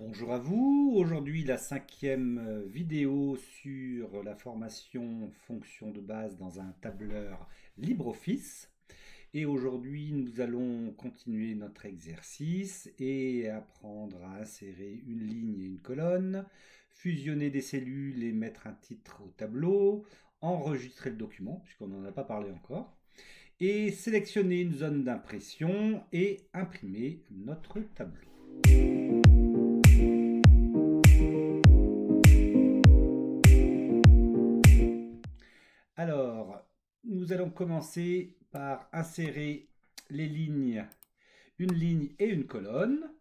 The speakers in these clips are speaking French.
Bonjour à vous, aujourd'hui la cinquième vidéo sur la formation fonction de base dans un tableur LibreOffice. Et aujourd'hui nous allons continuer notre exercice et apprendre à insérer une ligne et une colonne, fusionner des cellules et mettre un titre au tableau, enregistrer le document puisqu'on n'en a pas parlé encore, et sélectionner une zone d'impression et imprimer notre tableau. Alors, nous allons commencer par insérer les lignes, une ligne et une colonne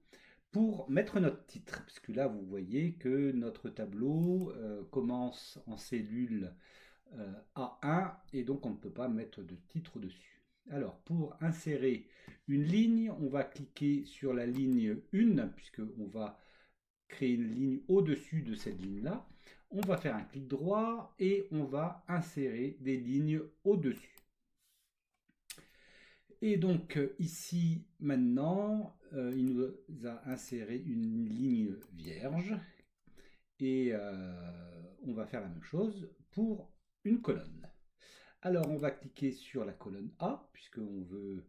pour mettre notre titre. Parce que là, vous voyez que notre tableau commence en cellule A1 et donc on ne peut pas mettre de titre dessus. Alors, pour insérer une ligne, on va cliquer sur la ligne 1 puisqu'on va créer une ligne au-dessus de cette ligne-là. On va faire un clic droit et on va insérer des lignes au-dessus. Et donc ici maintenant, il nous a inséré une ligne vierge et on va faire la même chose pour une colonne. Alors on va cliquer sur la colonne A puisqu'on veut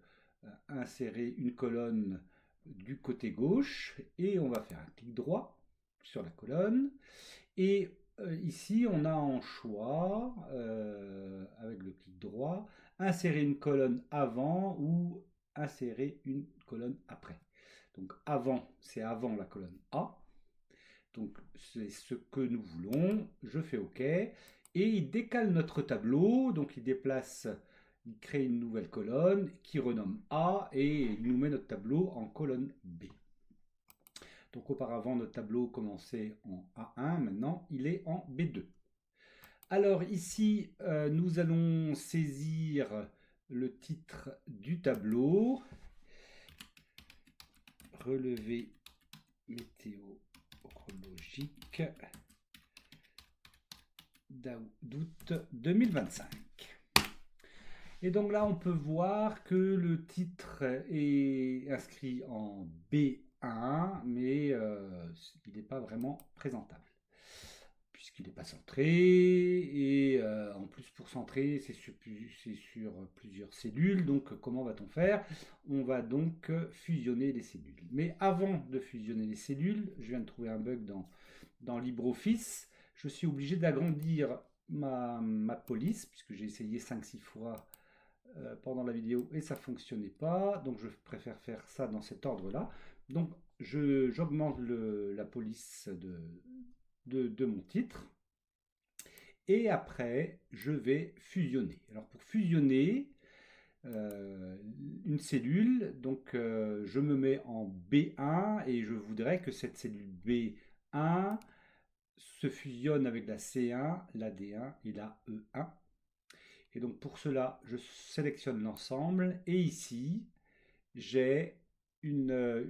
insérer une colonne du côté gauche et on va faire un clic droit sur la colonne. Et ici, on a en choix, avec le clic droit, insérer une colonne avant ou insérer une colonne après. Donc avant, c'est avant la colonne A. Donc c'est ce que nous voulons. Je fais OK. Et il décale notre tableau. Donc il déplace, il crée une nouvelle colonne qui renomme A et il nous met notre tableau en colonne B. Donc auparavant, notre tableau commençait en A1, maintenant il est en B2. Alors ici, nous allons saisir le titre du tableau, relevé météorologique d'août 2025. Et donc là, on peut voir que le titre est inscrit en B1, mais il n'est pas vraiment présentable, puisqu'il n'est pas centré, et en plus pour centrer, c'est sur plusieurs cellules, donc comment va-t-on faire? On va donc fusionner les cellules. Mais avant de fusionner les cellules, je viens de trouver un bug dans LibreOffice, je suis obligé d'agrandir ma police, puisque j'ai essayé 5-6 fois pendant la vidéo et ça ne fonctionnait pas, donc je préfère faire ça dans cet ordre-là. Donc j'augmente la police de mon titre et après je vais fusionner. Alors pour fusionner une cellule, donc je me mets en B1 et je voudrais que cette cellule B1 se fusionne avec la C1, la D1 et la E1. Et donc pour cela, je sélectionne l'ensemble et ici, j'ai un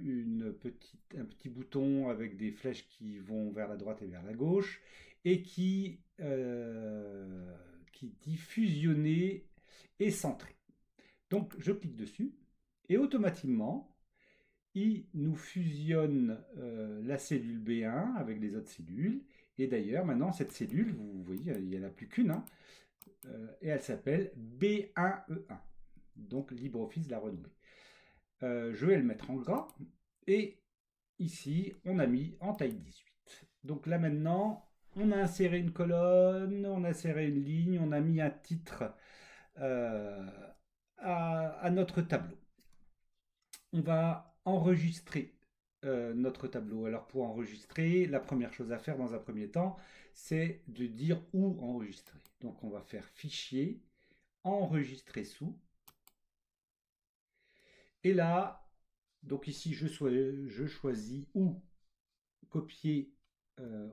petit bouton avec des flèches qui vont vers la droite et vers la gauche et qui dit fusionner et centrer. Donc je clique dessus et automatiquement, il nous fusionne la cellule B1 avec les autres cellules. Et d'ailleurs, maintenant, cette cellule, vous voyez, il n'y en a plus qu'une, hein, et elle s'appelle B1E1. Donc LibreOffice l'a renommée. Je vais le mettre en gras et ici on a mis en taille 18. Donc là maintenant on a inséré une colonne, on a inséré une ligne, on a mis un titre euh, à notre tableau. On va enregistrer notre tableau. Alors pour enregistrer, la première chose à faire dans un premier temps, c'est de dire où enregistrer. Donc on va faire fichier, enregistrer sous. Et là, donc ici je choisis où copier,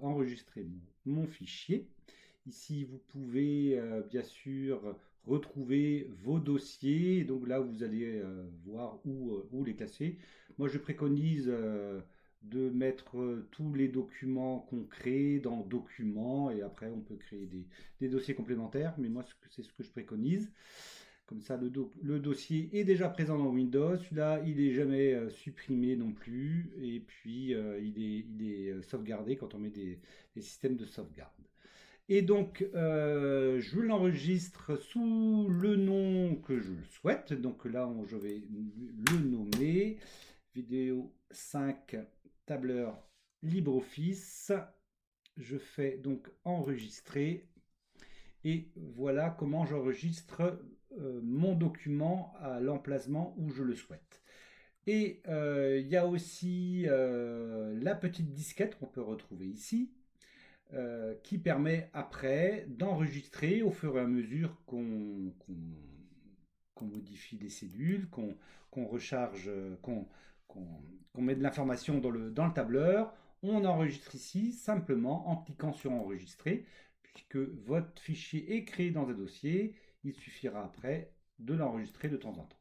enregistrer mon fichier. Ici vous pouvez bien sûr retrouver vos dossiers. Donc là vous allez voir où les classer. Moi je préconise de mettre tous les documents qu'on crée dans documents et après on peut créer des dossiers complémentaires, mais moi c'est ce que je préconise. Comme ça, le dossier est déjà présent dans Windows. Celui-là, il n'est jamais supprimé non plus. Et puis, il est sauvegarder quand on met des systèmes de sauvegarde. Et donc, je l'enregistre sous le nom que je souhaite. Donc là, je vais le nommer vidéo 5 tableur LibreOffice. Je fais donc enregistrer. Et voilà comment j'enregistre mon document à l'emplacement où je le souhaite. Et il y a aussi la petite disquette qu'on peut retrouver ici. Qui permet après d'enregistrer au fur et à mesure qu'on modifie les cellules, qu'on recharge, qu'on met de l'information dans le tableur. On enregistre ici simplement en cliquant sur enregistrer, puisque votre fichier est créé dans un dossier, il suffira après de l'enregistrer de temps en temps.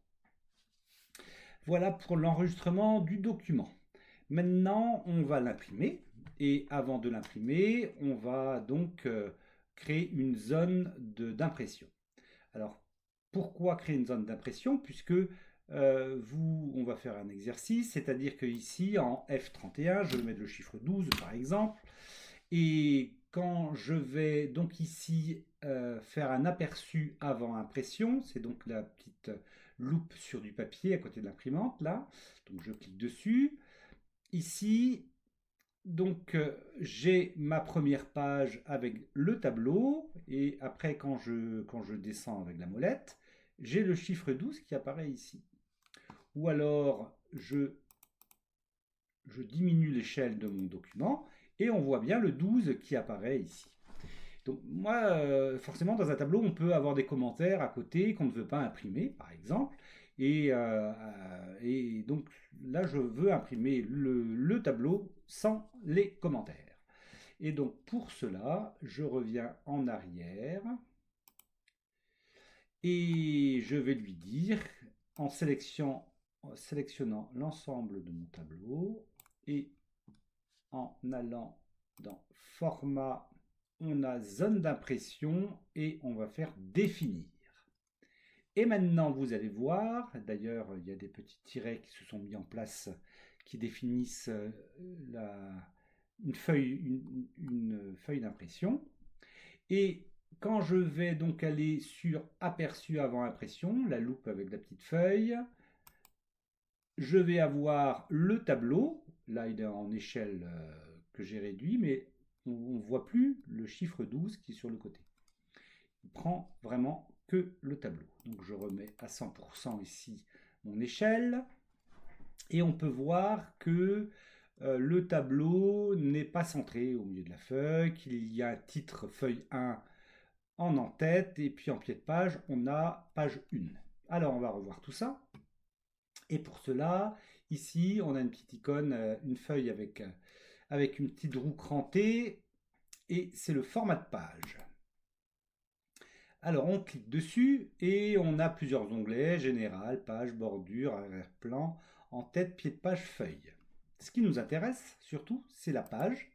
Voilà pour l'enregistrement du document. Maintenant, on va l'imprimer. Et avant de l'imprimer, on va donc créer une zone d'impression. Alors, pourquoi créer une zone d'impression? Puisque on va faire un exercice, c'est-à-dire que ici, en F31, je vais mettre le chiffre 12 par exemple. Et quand je vais donc ici faire un aperçu avant impression, c'est donc la petite loupe sur du papier à côté de l'imprimante, là. Donc je clique dessus. Ici, donc j'ai ma première page avec le tableau et après quand je descends avec la molette, j'ai le chiffre 12 qui apparaît ici. Ou alors je diminue l'échelle de mon document et on voit bien le 12 qui apparaît ici. Donc moi, forcément dans un tableau on peut avoir des commentaires à côté qu'on ne veut pas imprimer par exemple. Et donc là, je veux imprimer le tableau sans les commentaires. Et donc pour cela, je reviens en arrière et je vais lui dire, en sélectionnant l'ensemble de mon tableau et en allant dans Format, on a zone d'impression et on va faire définir. Et maintenant, vous allez voir, d'ailleurs, il y a des petits tirets qui se sont mis en place qui définissent une feuille d'impression. Et quand je vais donc aller sur Aperçu avant impression, la loupe avec la petite feuille, je vais avoir le tableau. Là, il est en échelle que j'ai réduit, mais on ne voit plus le chiffre 12 qui est sur le côté. Il prend vraiment que le tableau. Donc je remets à 100% ici mon échelle et on peut voir que le tableau n'est pas centré au milieu de la feuille, qu'il y a un titre feuille 1 en en-tête et puis en pied de page on a page 1. Alors on va revoir tout ça et pour cela ici on a une petite icône, une feuille avec une petite roue crantée et c'est le format de page. Alors on clique dessus et on a plusieurs onglets, général, page, bordure, arrière-plan, en tête, pied de page, feuille. Ce qui nous intéresse surtout, c'est la page,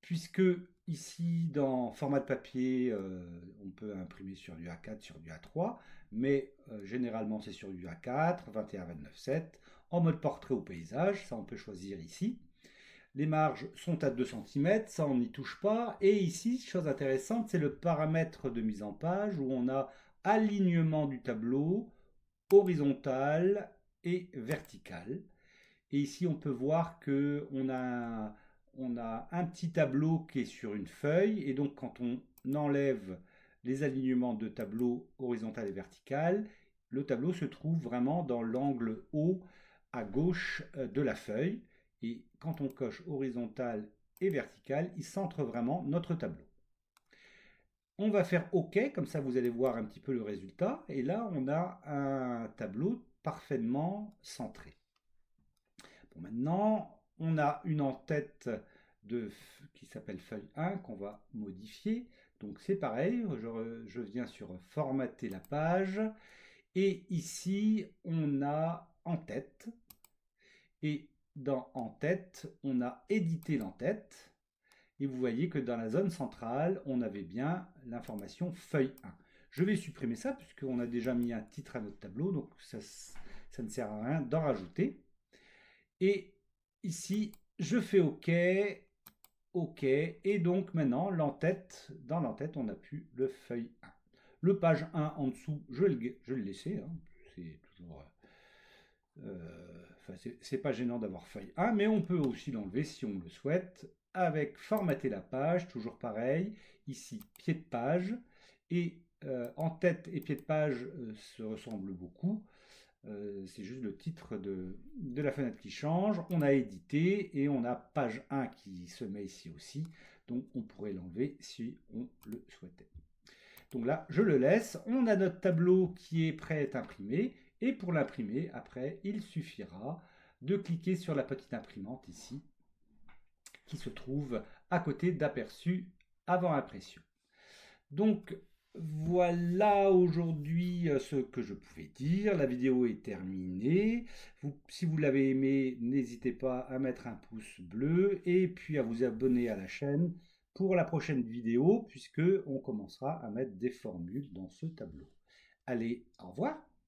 puisque ici dans format de papier, on peut imprimer sur du A4, sur du A3, mais généralement c'est sur du A4, 21-29-7, en mode portrait au paysage, ça on peut choisir ici. Les marges sont à 2 cm, ça on n'y touche pas. Et ici, chose intéressante, c'est le paramètre de mise en page où on a alignement du tableau, horizontal et vertical. Et ici, on peut voir qu'on a un petit tableau qui est sur une feuille. Et donc, quand on enlève les alignements de tableau horizontal et vertical, le tableau se trouve vraiment dans l'angle haut à gauche de la feuille. Et quand on coche horizontal et vertical, il centre vraiment notre tableau. On va faire OK, comme ça vous allez voir un petit peu le résultat. Et là, on a un tableau parfaitement centré. Bon, maintenant, on a une en-tête qui s'appelle feuille 1 qu'on va modifier. Donc c'est pareil, je viens sur formater la page. Et ici, on a en-tête. Et dans en-tête, on a édité l'en-tête. Et vous voyez que dans la zone centrale, on avait bien l'information feuille 1. Je vais supprimer ça puisqu'on a déjà mis un titre à notre tableau, donc ça ne sert à rien d'en rajouter. Et ici, je fais OK OK. Et donc maintenant, dans l'entête, on n'a plus le feuille 1. Le page 1 en dessous, je le laissais, hein. C'est toujours... enfin, c'est pas gênant d'avoir feuille 1, mais on peut aussi l'enlever si on le souhaite, avec formater la page, toujours pareil. Ici, pied de page. Et en tête et pied de page se ressemblent beaucoup. C'est juste le titre de la fenêtre qui change. On a édité et on a page 1 qui se met ici aussi. Donc on pourrait l'enlever si on le souhaitait. Donc là, je le laisse. On a notre tableau qui est prêt à être imprimé. Et pour l'imprimer, après, il suffira de cliquer sur la petite imprimante ici, qui se trouve à côté d'aperçu avant impression. Donc voilà aujourd'hui ce que je pouvais dire. La vidéo est terminée. Si vous l'avez aimé, n'hésitez pas à mettre un pouce bleu et puis à vous abonner à la chaîne pour la prochaine vidéo puisque on commencera à mettre des formules dans ce tableau. Allez, au revoir!